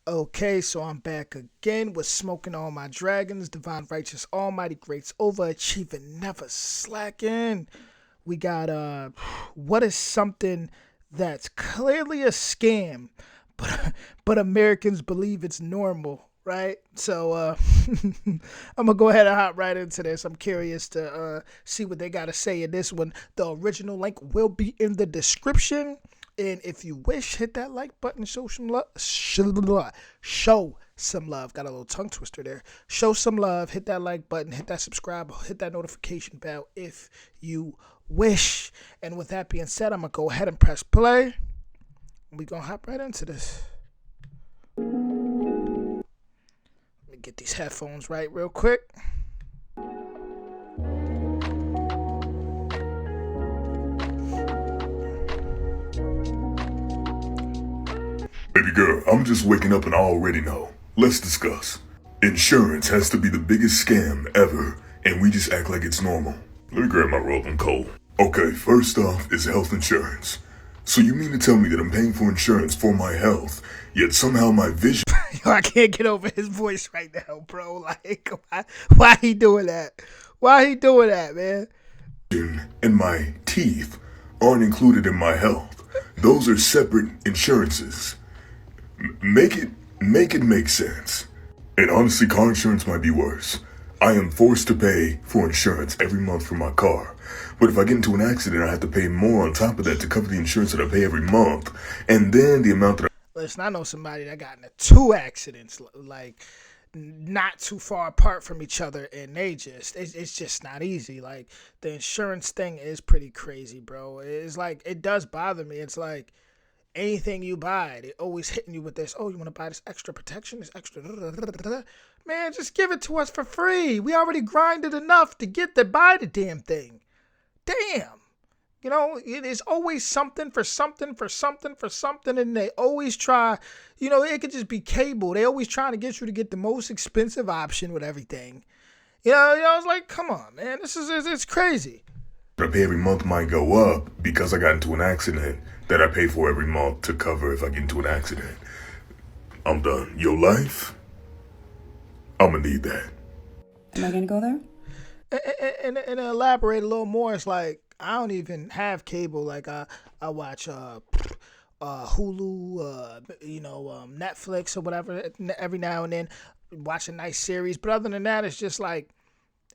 Okay, so I'm back again with smoking all my dragons, divine righteous, almighty greats, overachieving, never slacking. We got what is something that's clearly a scam, but but Americans believe it's normal, right? So I'm gonna go ahead and hop right into this. I'm curious to see what they gotta say in this one. The original link will be in the description. And if you wish, hit that like button, show some love. Show some love. Got a little tongue twister there. Show some love. Hit that like button. Hit that subscribe. Hit that notification bell if you wish. And with that being said, I'm going to go ahead and press play. We're going to hop right into this. Let me get these headphones right real quick. Baby girl, I'm just waking up and I already know. Let's discuss. Insurance has to be the biggest scam ever, and we just act like it's normal. Let me grab my rolling coal. Okay, first off is health insurance. So you mean to tell me that I'm paying for insurance for my health, yet somehow my vision Yo, I can't get over his voice right now, bro. Like, why he doing that? Why he doing that, man? and my teeth aren't included in my health? Those are separate insurances. Make it make sense. And honestly, car insurance might be worse. I am forced to pay for insurance every month for my car. But if I get into an accident, I have to pay more on top of that to cover the insurance that I pay every month. And then the amount that Listen, I know somebody that got into two accidents, like not too far apart from each other, and it's just not easy. Like the insurance thing is pretty crazy, bro. It's like it does bother me. It's like anything you buy, they always hitting you with this. Oh, you want to buy this extra protection, this extra. Man, just give it to us for free. We already grinded enough to get to buy the damn thing. Damn. You know, it is always something for something for something for something, and they always try, it could just be cable. They always trying to get you to get the most expensive option with everything. It's like, come on, man, it's crazy. I pay every month might go up because I got into an accident that I pay for every month to cover if I get into an accident. I'm done. Your life? I'm gonna need that. Am I gonna go there? And elaborate a little more, it's like, I don't even have cable. Like I watch Hulu, Netflix or whatever every now and then, watch a nice series. But other than that, it's just like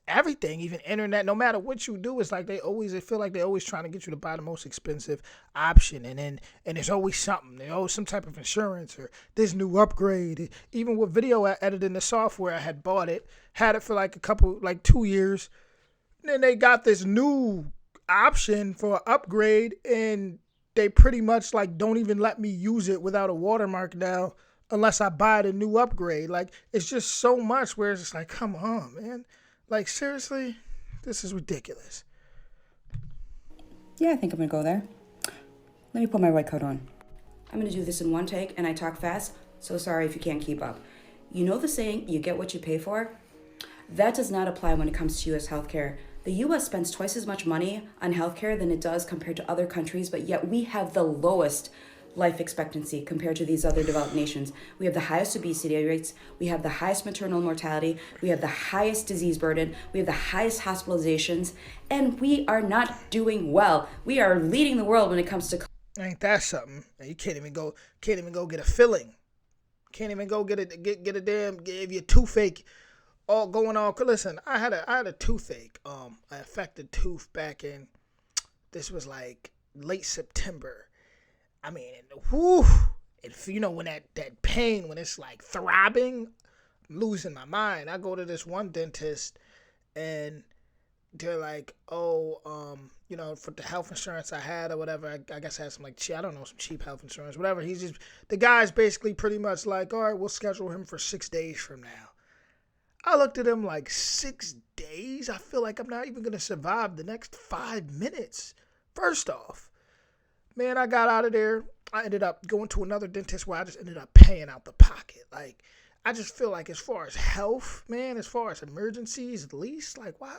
everything, even internet. No matter what you do, it's like they feel like they're always trying to get you to buy the most expensive option, and there's always something. There's always some type of insurance or this new upgrade. Even with video editing, the software I had bought it, had it for like 2 years. Then they got this new option for an upgrade, and they pretty much like don't even let me use it without a watermark now unless I buy the new upgrade. Like, it's just so much where it's just like, come on, man. Like, seriously, this is ridiculous. Yeah, I think I'm gonna go there. Let me put my white coat on. I'm gonna do this in one take, and I talk fast, so sorry if you can't keep up. You know the saying, you get what you pay for? That does not apply when it comes to U.S. healthcare. The U.S. spends twice as much money on healthcare than it does compared to other countries, but yet we have the lowest life expectancy compared to these other developed nations. We have the highest obesity rates, we have the highest maternal mortality, we have the highest disease burden, we have the highest hospitalizations, and we are not doing well. We are leading the world when it comes to Ain't that something? And you can't even go get a filling. Can't even go get a damn, give you a toothache. All going on. Listen, I had a toothache, an affected tooth back in, this was like late September. I mean, whew, when that pain, when it's like throbbing, I'm losing my mind. I go to this one dentist, and they're like, oh, for the health insurance I had or whatever, I guess I had some some cheap health insurance, whatever. The guy's basically pretty much like, all right, we'll schedule him for 6 days from now. I looked at him like, 6 days? I feel like I'm not even going to survive the next 5 minutes. First off, man, I got out of there. I ended up going to another dentist where I just ended up paying out the pocket. Like, I just feel like as far as health, man, as far as emergencies, at least, like, why?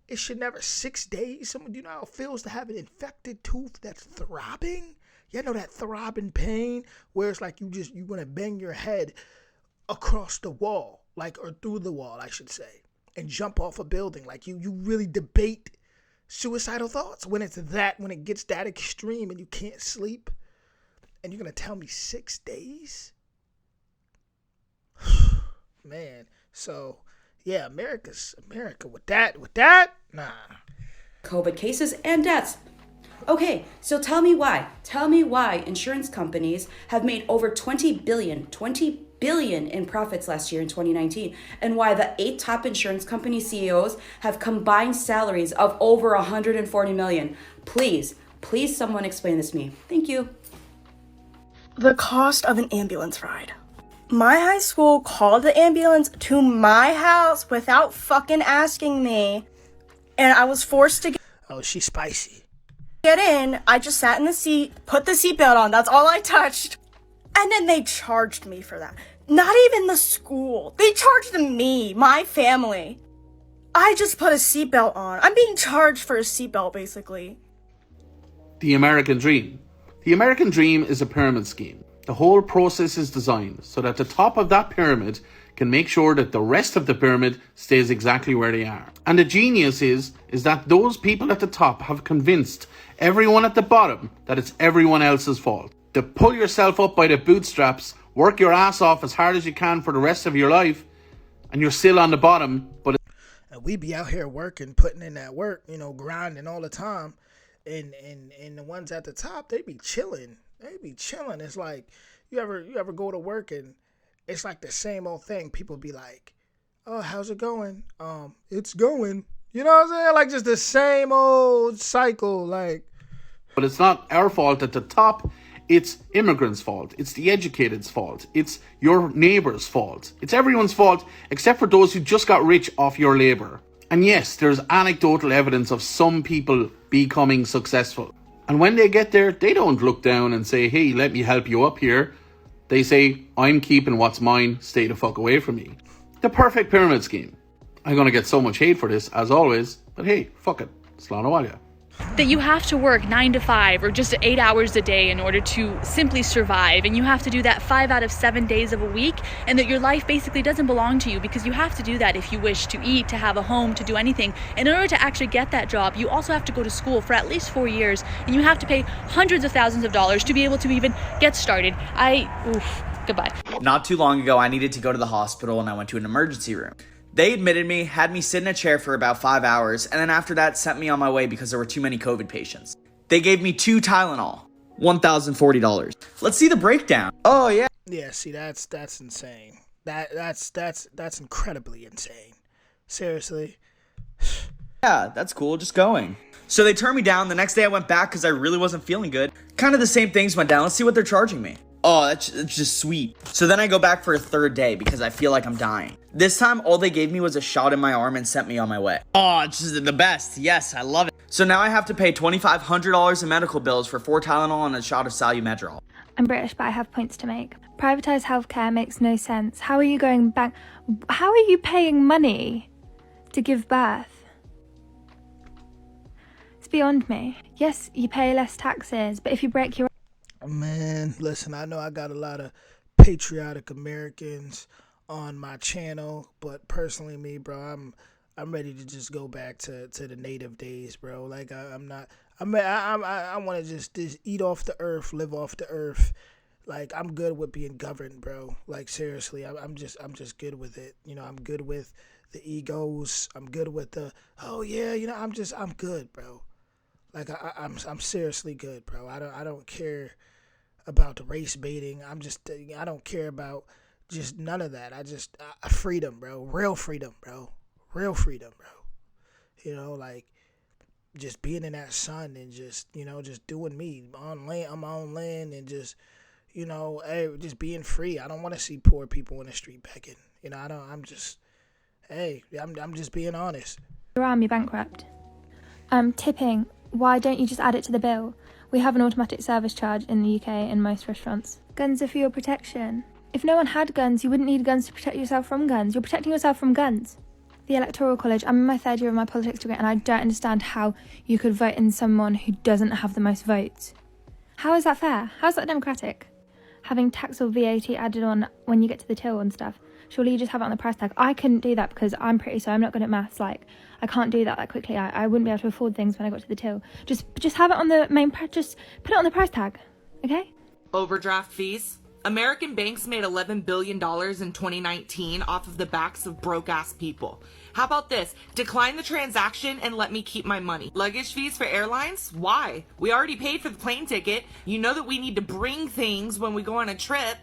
It should never 6 days. Do you know how it feels to have an infected tooth that's throbbing? You know that throbbing pain where it's like you want to bang your head across the wall, like, or through the wall, I should say, and jump off a building. Like you really debate suicidal thoughts when it gets that extreme and you can't sleep, and you're gonna tell me 6 days? Man, so yeah, America with that, nah. COVID cases and deaths. Okay, so tell me why insurance companies have made over 20 billion in profits last year in 2019, and why the 8 top insurance company CEOs have combined salaries of over 140 million. Please someone explain this to me. Thank you. The cost of an ambulance ride. My high school called the ambulance to my house without fucking asking me, and I was forced to Oh, she's spicy. get in. I just sat in the seat, put the seatbelt on, that's all I touched. And then they charged me for that. Not even the school. They charged me, my family. I just put a seatbelt on. I'm being charged for a seatbelt, basically. The American Dream. The American Dream is a pyramid scheme. The whole process is designed so that the top of that pyramid can make sure that the rest of the pyramid stays exactly where they are. And the genius is that those people at the top have convinced everyone at the bottom that it's everyone else's fault. To pull yourself up by the bootstraps, work your ass off as hard as you can for the rest of your life, and you're still on the bottom, but And we be out here working, putting in that work, grinding all the time. And the ones at the top, they be chilling. It's like you ever go to work and it's like the same old thing. People be like, "Oh, how's it going?" It's going. You know what I'm saying? Like just the same old cycle. Like, but it's not our fault at the top. It's immigrants' fault. It's the educated's fault. It's your neighbor's fault. It's everyone's fault except for those who just got rich off your labor. And yes, there's anecdotal evidence of some people becoming successful. And when they get there, they don't look down and say, "Hey, let me help you up here." They say, "I'm keeping what's mine. Stay the fuck away from me." The perfect pyramid scheme. I'm going to get so much hate for this, as always. But hey, fuck it. Slán Abhaile. That you have to work 9 to 5 or just 8 hours a day in order to simply survive, and you have to do that 5 out of 7 days of a week, and that your life basically doesn't belong to you because you have to do that if you wish to eat, to have a home, to do anything. In order to actually get that job, you also have to go to school for at least 4 years, and you have to pay hundreds of thousands of dollars to be able to even get started. Goodbye. Not too long ago, I needed to go to the hospital and I went to an emergency room. They admitted me, had me sit in a chair for about 5 hours, and then after that sent me on my way because there were too many COVID patients. They gave me 2 Tylenol, $1,040. Let's see the breakdown. Oh yeah. yeah, see, that's insane. That's incredibly insane. Seriously. Yeah, that's cool, just going. So they turned me down. The next day I went back because I really wasn't feeling good. Kind of the same things went down. Let's see what they're charging me. Oh, that's just sweet. So then I go back for a 3rd day because I feel like I'm dying. This time, all they gave me was a shot in my arm and sent me on my way. Oh, it's just the best. Yes, I love it. So now I have to pay $2,500 in medical bills for 4 Tylenol and a shot of Salumedrol. I'm British, but I have points to make. Privatised healthcare makes no sense. How are you going back? How are you paying money to give birth? It's beyond me. Yes, you pay less taxes, but if you break your... Man, listen, I know I got a lot of patriotic Americans on my channel, but personally, me, bro, I'm ready to just go back to the native days, bro. Like I want to just eat off the earth, live off the earth. Like I'm good with being governed, bro. Like seriously, I'm just good with it. I'm good with the egos. I'm good with the I'm good, bro. Like I'm seriously good, bro. I don't care about the race baiting. I don't care about just none of that. Freedom, bro. Real freedom, bro. Real freedom, bro. Like just being in that sun and just doing me on land, on my own land, and just just being free. I don't want to see poor people in the street begging. I'm just being honest. Your arm, you're bankrupt. Tipping. Why don't you just add it to the bill? We have an automatic service charge in the UK in most restaurants. Guns are for your protection. If no one had guns, you wouldn't need guns to protect yourself from guns. You're protecting yourself from guns. The Electoral College. I'm in my 3rd year of my politics degree, and I don't understand how you could vote in someone who doesn't have the most votes. How is that fair? How's that democratic? Having tax or VAT added on when you get to the till and stuff. Surely you just have it on the price tag. I couldn't do that because I'm pretty, so I'm not good at maths. Like, I can't do that quickly. I wouldn't be able to afford things when I got to the till. Just have it on the main price. Just put it on the price tag, okay? Overdraft fees. American banks made $11 billion in 2019 off of the backs of broke-ass people. How about this? Decline the transaction and let me keep my money. Luggage fees for airlines? Why? We already paid for the plane ticket. You know that we need to bring things when we go on a trip.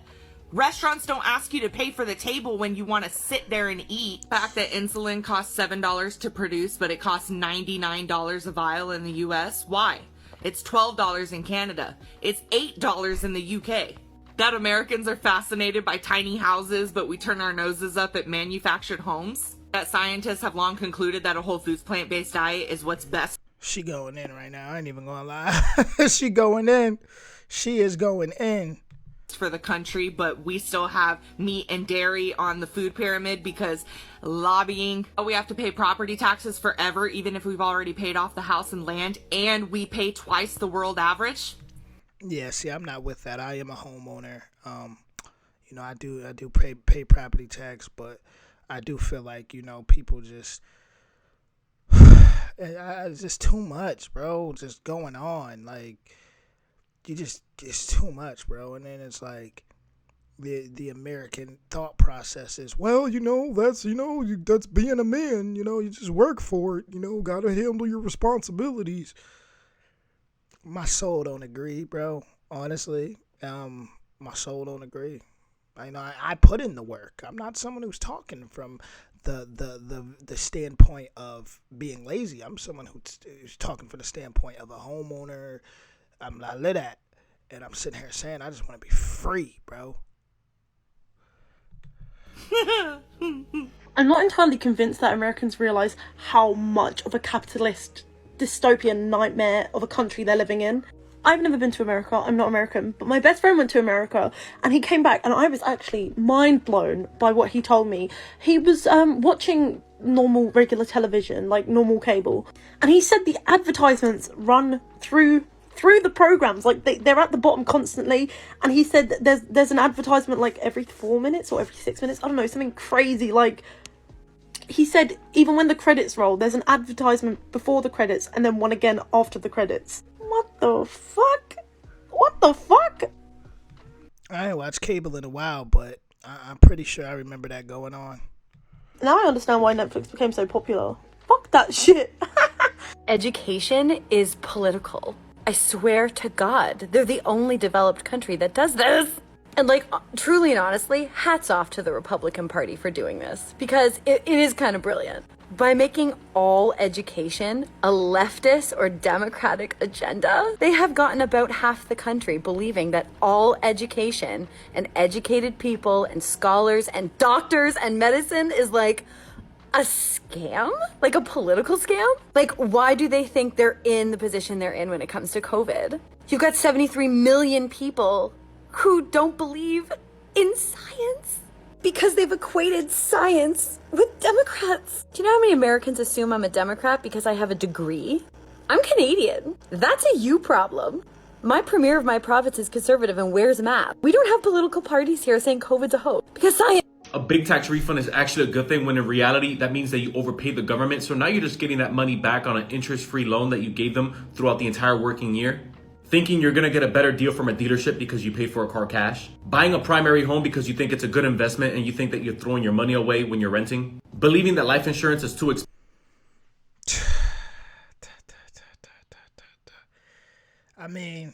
Restaurants don't ask you to pay for the table when you want to sit there and eat. The fact that insulin costs $7 to produce, but it costs $99 a vial in the US. Why? It's $12 in Canada. It's $8 in the UK. That Americans are fascinated by tiny houses, but we turn our noses up at manufactured homes. That scientists have long concluded that a Whole Foods plant-based diet is what's best. She going in right now. I ain't even gonna lie. She going in. She is going in. For the country, but we still have meat and dairy on the food pyramid because lobbying. We have to pay property taxes forever, even if we've already paid off the house and land, and we pay twice the world average. Yeah, see, I'm not with that. I am a homeowner. You know, I do pay property tax, but I do feel like, you know, people just it's just too much, bro. Just going on, like it's too much, bro. And then it's like the American thought process is, well, you know, that's being a man. You know, you just work for it. You know, gotta handle your responsibilities. My soul don't agree, bro. Honestly, my soul don't agree. I put in the work. I'm not someone who's talking from the standpoint of being lazy. I'm someone who's talking from the standpoint of a homeowner. I'm not lit at, and I'm sitting here saying I just want to be free, bro. I'm not entirely convinced that Americans realize how much of a capitalist dystopian nightmare of a country they're living in. I've never been to America. I'm not American, but my best friend went to America and he came back and I was actually mind blown by what he told me. He was watching normal regular television, like normal cable, and he said the advertisements run through the programs, like they're at the bottom constantly, and he said that there's an advertisement like every 4 minutes or every 6 minutes, I don't know, something crazy. Like, he said even when the credits roll, there's an advertisement before the credits and then one again after the credits. What the fuck? What the fuck? I ain't watched cable in a while, but I'm pretty sure I remember that going on. Now I understand why Netflix became so popular. Fuck that shit. Education is political. I swear to God, they're the only developed country that does this. And like, truly and honestly, hats off to the Republican Party for doing this, because it is kind of brilliant. By making all education a leftist or democratic agenda, they have gotten about half the country believing that all education and educated people and scholars and doctors and medicine is like a scam? Like a political scam? Like, why do they think they're in the position they're in when it comes to COVID? You've got 73 million people who don't believe in science because they've equated science with Democrats. Do you know how many Americans assume I'm a Democrat because I have a degree? I'm Canadian. That's a you problem. My premier of my province is conservative and wears a map. We don't have political parties here saying COVID's a hoax because science. A big tax refund is actually a good thing, when in reality that means that you overpaid the government. So now you're just getting that money back on an interest-free loan that you gave them throughout the entire working year. Thinking you're gonna get a better deal from a dealership because you paid for a car cash. Buying a primary home because you think it's a good investment and you think that you're throwing your money away when you're renting. Believing that life insurance is too expensive. I mean,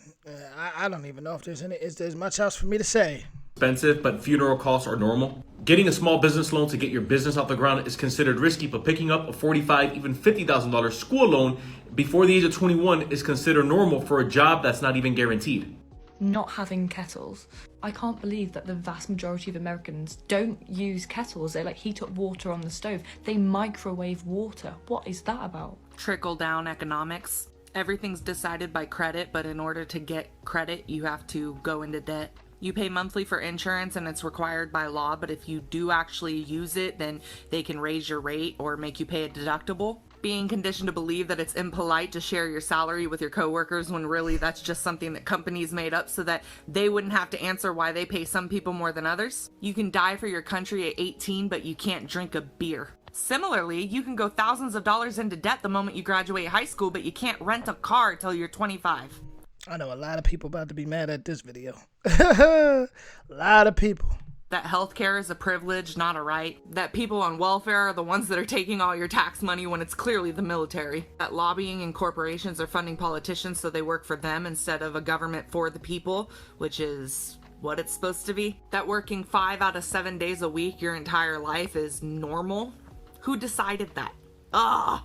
I don't even know if there's much else for me to say. Expensive, but funeral costs are normal. Getting a small business loan to get your business off the ground is considered risky, but picking up a $45,000, even $50,000 school loan before the age of 21 is considered normal for a job that's not even guaranteed. Not having kettles. I can't believe that the vast majority of Americans don't use kettles. They like heat up water on the stove. They microwave water. What is that about? Trickle down economics. Everything's decided by credit, but in order to get credit, you have to go into debt. You pay monthly for insurance and it's required by law, but if you do actually use it, then they can raise your rate or make you pay a deductible. Being conditioned to believe that it's impolite to share your salary with your coworkers when really that's just something that companies made up so that they wouldn't have to answer why they pay some people more than others. You can die for your country at 18, but you can't drink a beer. Similarly, you can go thousands of dollars into debt the moment you graduate high school, but you can't rent a car till you're 25. I know a lot of people about to be mad at this video. A lot of people. That healthcare is a privilege, not a right. That people on welfare are the ones that are taking all your tax money when it's clearly the military. That lobbying and corporations are funding politicians so they work for them instead of a government for the people, which is what it's supposed to be. That working 5 out of 7 days a week your entire life is normal. Who decided that? Ugh.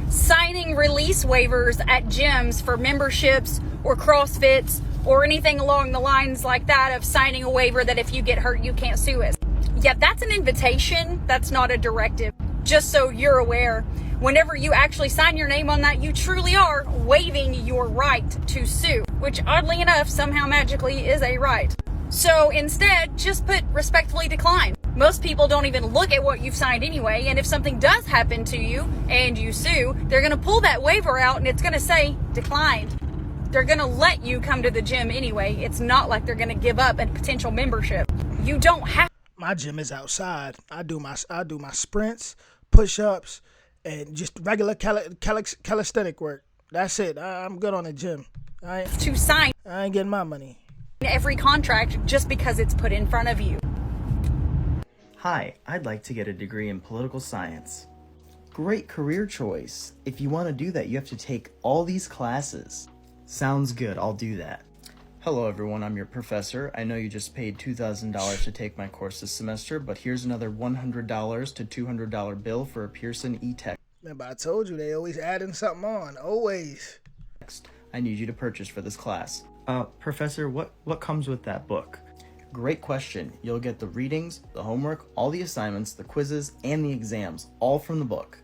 Signing release waivers at gyms for memberships or CrossFits or anything along the lines like that of signing a waiver that if you get hurt, you can't sue us. Yeah, that's an invitation. That's not a directive. Just so you're aware, whenever you actually sign your name on that, you truly are waiving your right to sue, which oddly enough, somehow magically is a right. So instead, just put respectfully decline. Most people don't even look at what you've signed anyway, and if something does happen to you and you sue, they're going to pull that waiver out and it's going to say declined. They're going to let you come to the gym anyway. It's not like they're going to give up a potential membership. You don't have. My gym is outside. I do my sprints, push-ups, and just regular calisthenic work. That's it. I'm good on the gym. To sign. I ain't getting my money. Every contract just because it's put in front of you. Hi, I'd like to get a degree in political science. Great career choice. If you want to do that, you have to take all these classes. Sounds good, I'll do that. Hello everyone, I'm your professor. I know you just paid $2,000 to take my course this semester, but here's another $100 to $200 bill for a Pearson e-Tech. Remember, I told you they always adding something on, always. I need you to purchase for this class. Professor, what comes with that book? Great question. You'll get the readings, the homework, all the assignments, the quizzes, and the exams, all from the book.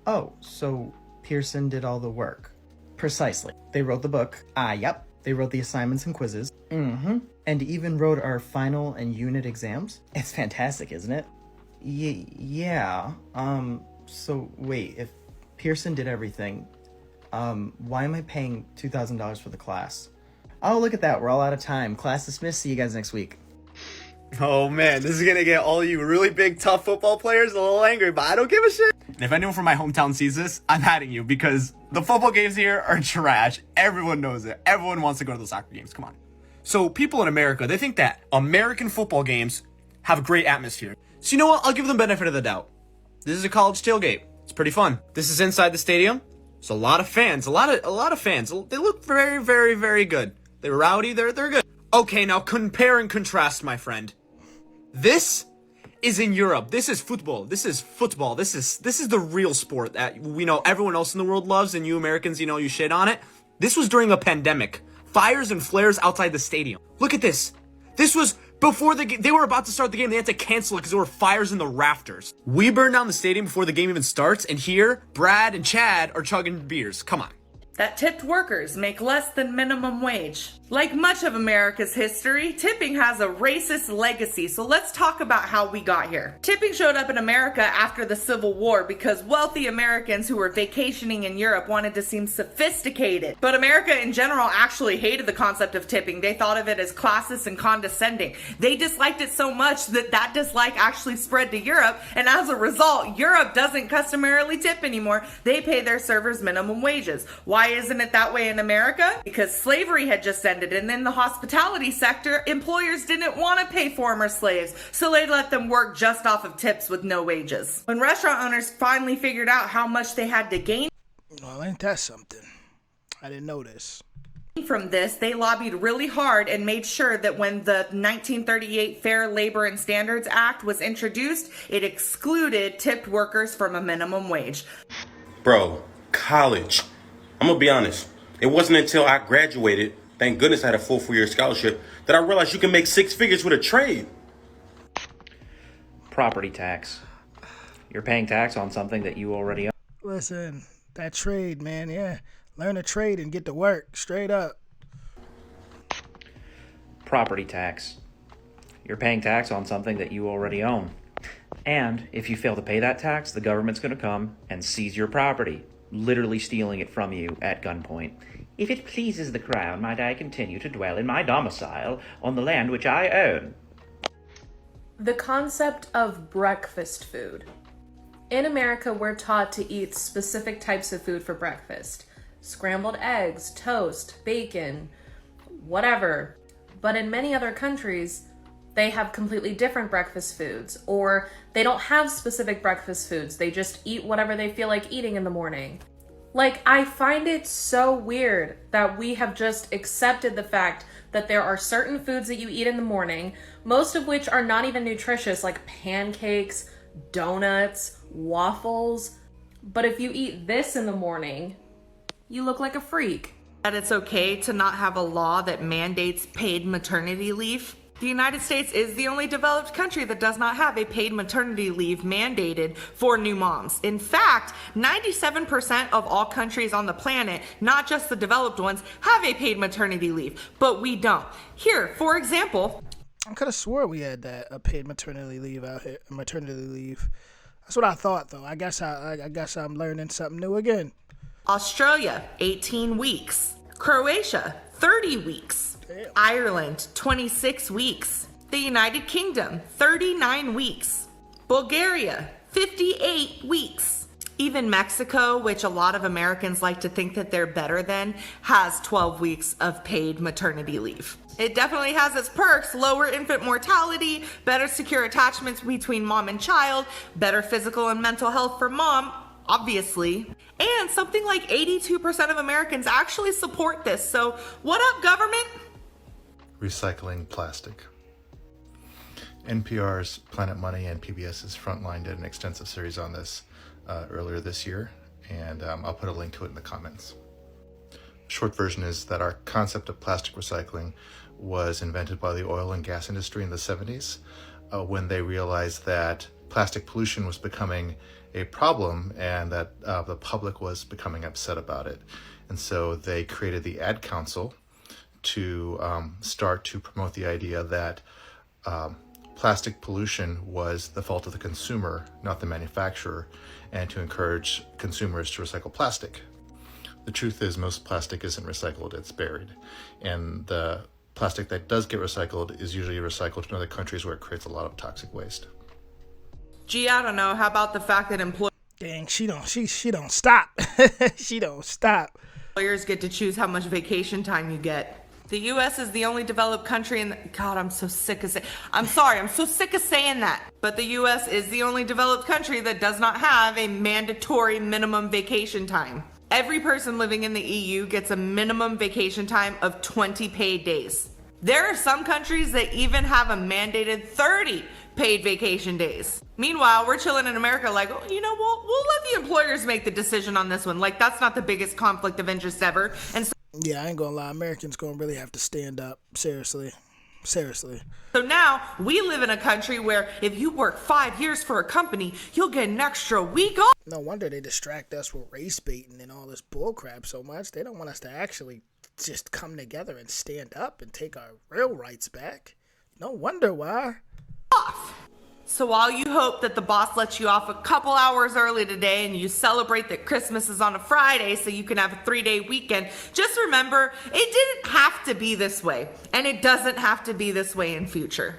Oh, so Pearson did all the work. Precisely. They wrote the book. Yep. They wrote the assignments and quizzes. And even wrote our final and unit exams. It's fantastic, isn't it? Yeah. So wait, if Pearson did everything, why am I paying $2,000 for the class? Oh, look at that. We're all out of time. Class dismissed. See you guys next week. Oh man, this is gonna get all you really big, tough football players a little angry, but I don't give a shit. And if anyone from my hometown sees this, I'm adding you because the football games here are trash. Everyone knows it. Everyone wants to go to the soccer games. Come on. So people in America, they think that American football games have a great atmosphere. So you know what? I'll give them benefit of the doubt. This is a college tailgate. It's pretty fun. This is inside the stadium. There's a lot of fans. A lot of fans. They look very, very, very good. They're rowdy. They're good. Okay, now compare and contrast, my friend. This is in Europe. This is football. This is football. This is the real sport that we know everyone else in the world loves, and you Americans, you shit on it. This was during a pandemic. Fires and flares outside the stadium. Look at this. This was before they were about to start the game. They had to cancel it because there were fires in the rafters. We burned down the stadium before the game even starts, and here, Brad and Chad are chugging beers. Come on. That tipped workers make less than minimum wage. Like much of America's history, tipping has a racist legacy, so let's talk about how we got here. Tipping showed up in America after the Civil War because wealthy Americans who were vacationing in Europe wanted to seem sophisticated. But America in general actually hated the concept of tipping. They thought of it as classist and condescending. They disliked it so much that dislike actually spread to Europe, and as a result, Europe doesn't customarily tip anymore. They pay their servers minimum wages. Why isn't it that way in America? Because slavery had just ended, and in the hospitality sector, employers didn't want to pay former slaves, so they let them work just off of tips with no wages. When restaurant owners finally figured out how much they had to gain, well, ain't that something? I didn't know this. From this, they lobbied really hard and made sure that when the 1938 Fair Labor and Standards Act was introduced, it excluded tipped workers from a minimum wage. Bro, college. I'm gonna be honest. It wasn't until I graduated, thank goodness I had a full 4-year scholarship, that I realized you can make 6 figures with a trade. Property tax. You're paying tax on something that you already own. Listen, that trade, man, yeah. Learn a trade and get to work, straight up. Property tax. You're paying tax on something that you already own. And if you fail to pay that tax, the government's going to come and seize your property, literally stealing it from you at gunpoint. If it pleases the crown, might I continue to dwell in my domicile on the land which I own? The concept of breakfast food. In America, we're taught to eat specific types of food for breakfast. Scrambled eggs, toast, bacon, whatever. But in many other countries, they have completely different breakfast foods, or they don't have specific breakfast foods. They just eat whatever they feel like eating in the morning. Like, I find it so weird that we have just accepted the fact that there are certain foods that you eat in the morning, most of which are not even nutritious, like pancakes, donuts, waffles. But if you eat this in the morning, you look like a freak. That it's okay to not have a law that mandates paid maternity leave. The United States is the only developed country that does not have a paid maternity leave mandated for new moms. In fact, 97% of all countries on the planet, not just the developed ones, have a paid maternity leave, but we don't. Here, for example, I could have swore we had that, a paid maternity leave out here. Maternity leave. That's what I thought, though. I guess I'm learning something new again. Australia, 18 weeks. Croatia, 30 weeks. Damn. Ireland, 26 weeks. The United Kingdom, 39 weeks. Bulgaria, 58 weeks. Even Mexico, which a lot of Americans like to think that they're better than, has 12 weeks of paid maternity leave. It definitely has its perks: lower infant mortality, better secure attachments between mom and child, better physical and mental health for mom, obviously. And something like 82% of Americans actually support this. So what up, government? Recycling plastic. NPR's Planet Money and PBS's Frontline did an extensive series on this earlier this year, and I'll put a link to it in the comments. The short version is that our concept of plastic recycling was invented by the oil and gas industry in the 70s when they realized that plastic pollution was becoming a problem and that the public was becoming upset about it. And so they created the Ad Council to start to promote the idea that plastic pollution was the fault of the consumer, not the manufacturer, and to encourage consumers to recycle plastic. The truth is most plastic isn't recycled, it's buried. And the plastic that does get recycled is usually recycled in other countries where it creates a lot of toxic waste. Gee, I don't know. How about the fact that Dang, she don't stop. She don't stop. Employers get to choose how much vacation time you get. The U.S. is the only developed country in God, I'm so sick of saying... I'm sorry, I'm so sick of saying that. But the U.S. is the only developed country that does not have a mandatory minimum vacation time. Every person living in the EU gets a minimum vacation time of 20 paid days. There are some countries that even have a mandated 30 paid vacation days. Meanwhile, we're chilling in America like, oh, you know, we'll let the employers make the decision on this one. Like, that's not the biggest conflict of interest ever. And so yeah, I ain't gonna lie. Americans gonna really have to stand up. Seriously. So now we live in a country where if you work 5 years for a company, you'll get an extra week off. No wonder they distract us with race baiting and all this bullcrap so much. They don't want us to actually just come together and stand up and take our real rights back. No wonder why. So while you hope that the boss lets you off a couple hours early today and you celebrate that Christmas is on a Friday so you can have a 3-day weekend, just remember it didn't have to be this way, and it doesn't have to be this way in future.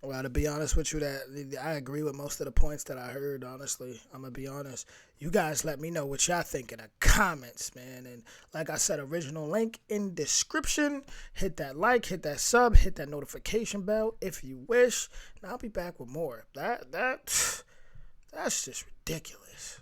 Well, to be honest with you, that I agree with most of the points that I heard, honestly. I'm going to be honest. You guys let me know what y'all think in the comments, man. And like I said, original link in description. Hit that like, hit that sub, hit that notification bell if you wish. And I'll be back with more. That's just ridiculous.